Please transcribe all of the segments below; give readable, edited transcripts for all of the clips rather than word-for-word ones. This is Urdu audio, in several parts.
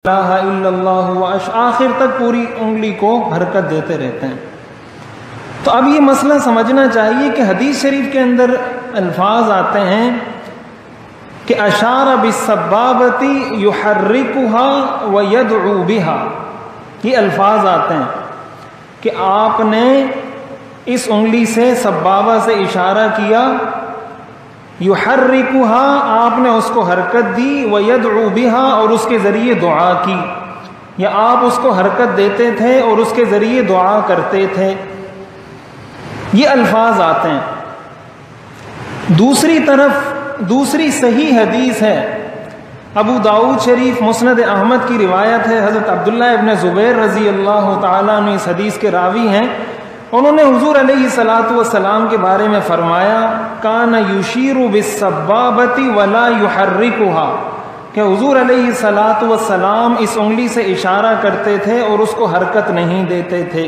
الہ الا اللہ آخر تک پوری انگلی کو حرکت دیتے رہتے ہیں۔ تو اب یہ مسئلہ سمجھنا چاہیے کہ حدیث شریف کے اندر الفاظ آتے ہیں کہ اشار بالسبابۃ یحرکها ویدعو بها، یہ الفاظ آتے ہیں کہ آپ نے اس انگلی سے سبابہ سے اشارہ کیا، یحرکها آپ نے اس کو حرکت دی، ویدعو بها اور اس کے ذریعے دعا کی، یا آپ اس کو حرکت دیتے تھے اور اس کے ذریعے دعا کرتے تھے، یہ الفاظ آتے ہیں۔ دوسری طرف دوسری صحیح حدیث ہے، ابو داؤد شریف مسند احمد کی روایت ہے، حضرت عبداللہ ابن زبیر رضی اللہ تعالیٰ عنہ اس حدیث کے راوی ہیں، انہوں نے حضور علیہ الصلاۃ والسلام کے بارے میں فرمایا کان یشیر بالسبابۃ ولا یحرکها، کہ حضور علیہ الصلاۃ والسلام اس انگلی سے اشارہ کرتے تھے اور اس کو حرکت نہیں دیتے تھے۔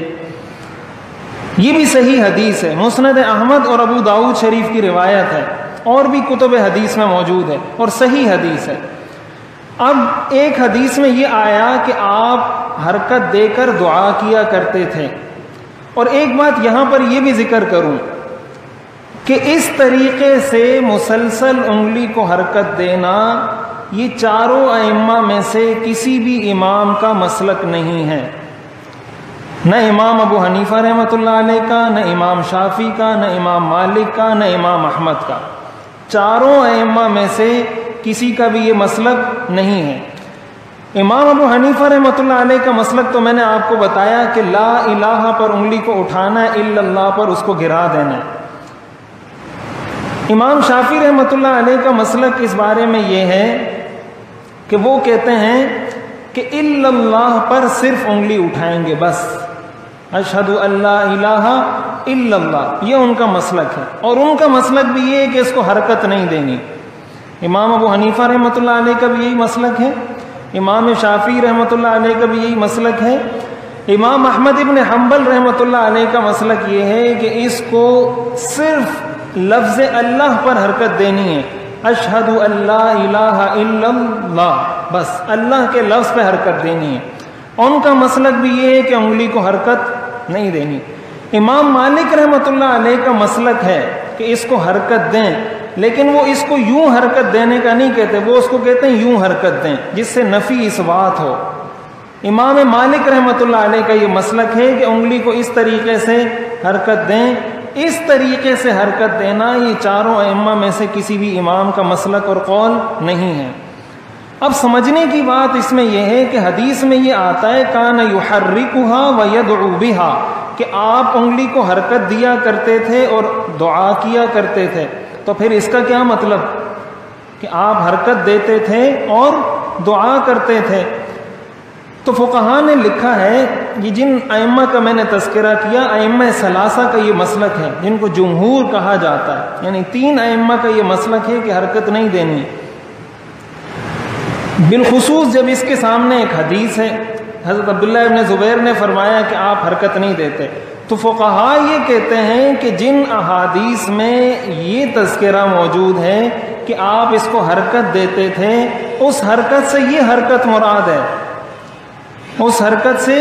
یہ بھی صحیح حدیث ہے، مسند احمد اور ابو داؤد شریف کی روایت ہے، اور بھی کتب حدیث میں موجود ہے اور صحیح حدیث ہے۔ اب ایک حدیث میں یہ آیا کہ آپ حرکت دے کر دعا کیا کرتے تھے، اور ایک بات یہاں پر یہ بھی ذکر کروں کہ اس طریقے سے مسلسل انگلی کو حرکت دینا یہ چاروں ائمہ میں سے کسی بھی امام کا مسلک نہیں ہے، نہ امام ابو حنیفہ رحمۃ اللہ علیہ کا، نہ امام شافعی کا، نہ امام مالک کا، نہ امام احمد کا، چاروں ائمہ میں سے کسی کا بھی یہ مسلک نہیں ہے۔ امام ابو حنیفہ رحمۃ اللہ علیہ کا مسلک تو میں نے آپ کو بتایا کہ لا الہ پر انگلی کو اٹھانا ہے، الا اللہ پر اس کو گرا دینا ہے۔ امام شافعی رحمۃ اللہ علیہ کا مسلک اس بارے میں یہ ہے کہ وہ کہتے ہیں کہ الا اللہ پر صرف انگلی اٹھائیں گے، بس اشہد ان لا الہ الا اللہ، یہ ان کا مسلک ہے، اور ان کا مسلک بھی یہ ہے کہ اس کو حرکت نہیں دینی۔ امام ابو حنیفہ رحمۃ اللہ علیہ کا بھی یہی مسلک ہے، امام شافعی رحمۃ اللہ علیہ کا بھی یہی مسلک ہے، امام احمد ابن حنبل رحمۃ اللہ علیہ کا مسلک یہ ہے کہ اس کو صرف لفظ اللہ پر حرکت دینی ہے، اشہد ان لا الہ الا اللہ، بس اللہ کے لفظ پہ حرکت دینی ہے۔ ان کا مسلک بھی یہ ہے کہ انگلی کو حرکت نہیں دینی۔ امام مالک رحمۃ اللہ علیہ کا مسلک ہے کہ اس کو حرکت دیں، لیکن وہ اس کو یوں حرکت دینے کا نہیں کہتے، وہ اس کو کہتے ہیں یوں حرکت دیں جس سے نفی اثبات ہو۔ امام مالک رحمۃ اللہ علیہ کا یہ مسلک ہے کہ انگلی کو اس طریقے سے حرکت دیں، اس طریقے سے حرکت دینا یہ چاروں ائمہ میں سے کسی بھی امام کا مسلک اور قول نہیں ہے۔ اب سمجھنے کی بات اس میں یہ ہے کہ حدیث میں یہ آتا ہے کان یحرکها ویدعو بها، کہ آپ انگلی کو حرکت دیا کرتے تھے اور دعا کیا کرتے تھے، تو پھر اس کا کیا مطلب کہ آپ حرکت دیتے تھے اور دعا کرتے تھے؟ تو فقہاء نے لکھا ہے، یہ جن ائمہ کا میں نے تذکرہ کیا ائمہ ثلاثہ کا یہ مسلک ہے، جن کو جمہور کہا جاتا ہے، یعنی تین ائمہ کا یہ مسلک ہے کہ حرکت نہیں دینی، بالخصوص جب اس کے سامنے ایک حدیث ہے، حضرت عبداللہ ابن زبیر نے فرمایا کہ آپ حرکت نہیں دیتے، تو فقہاء یہ کہتے ہیں کہ جن احادیث میں یہ تذکرہ موجود ہے کہ آپ اس کو حرکت دیتے تھے، اس حرکت سے یہ حرکت مراد ہے، اس حرکت سے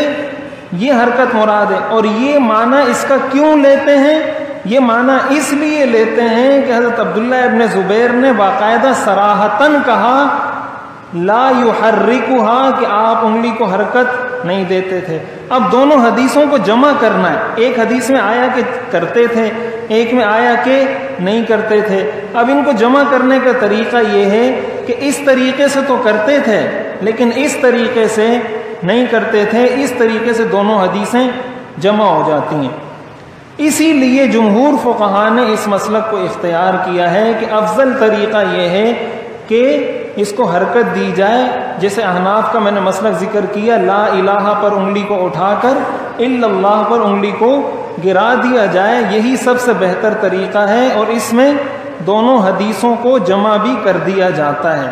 یہ حرکت مراد ہے، اور یہ معنی اس کا کیوں لیتے ہیں؟ یہ معنی اس لیے لیتے ہیں کہ حضرت عبداللہ ابن زبیر نے باقاعدہ صراحتاً کہا لا یحرکها، کہ آپ انگلی کو حرکت نہیں دیتے تھے۔ اب دونوں حدیثوں کو جمع کرنا ہے، ایک حدیث میں آیا کہ کرتے تھے، ایک میں آیا کہ نہیں کرتے تھے۔ اب ان کو جمع کرنے کا طریقہ یہ ہے کہ اس طریقے سے تو کرتے تھے لیکن اس طریقے سے نہیں کرتے تھے، اس طریقے سے دونوں حدیثیں جمع ہو جاتی ہیں۔ اسی لیے جمہور فقہاء نے اس مسلک کو اختیار کیا ہے کہ افضل طریقہ یہ ہے کہ اس کو حرکت دی جائے، جیسے احناف کا میں نے مسلک ذکر کیا، لا الہ پر انگلی کو اٹھا کر الا اللہ پر انگلی کو گرا دیا جائے، یہی سب سے بہتر طریقہ ہے، اور اس میں دونوں حدیثوں کو جمع بھی کر دیا جاتا ہے۔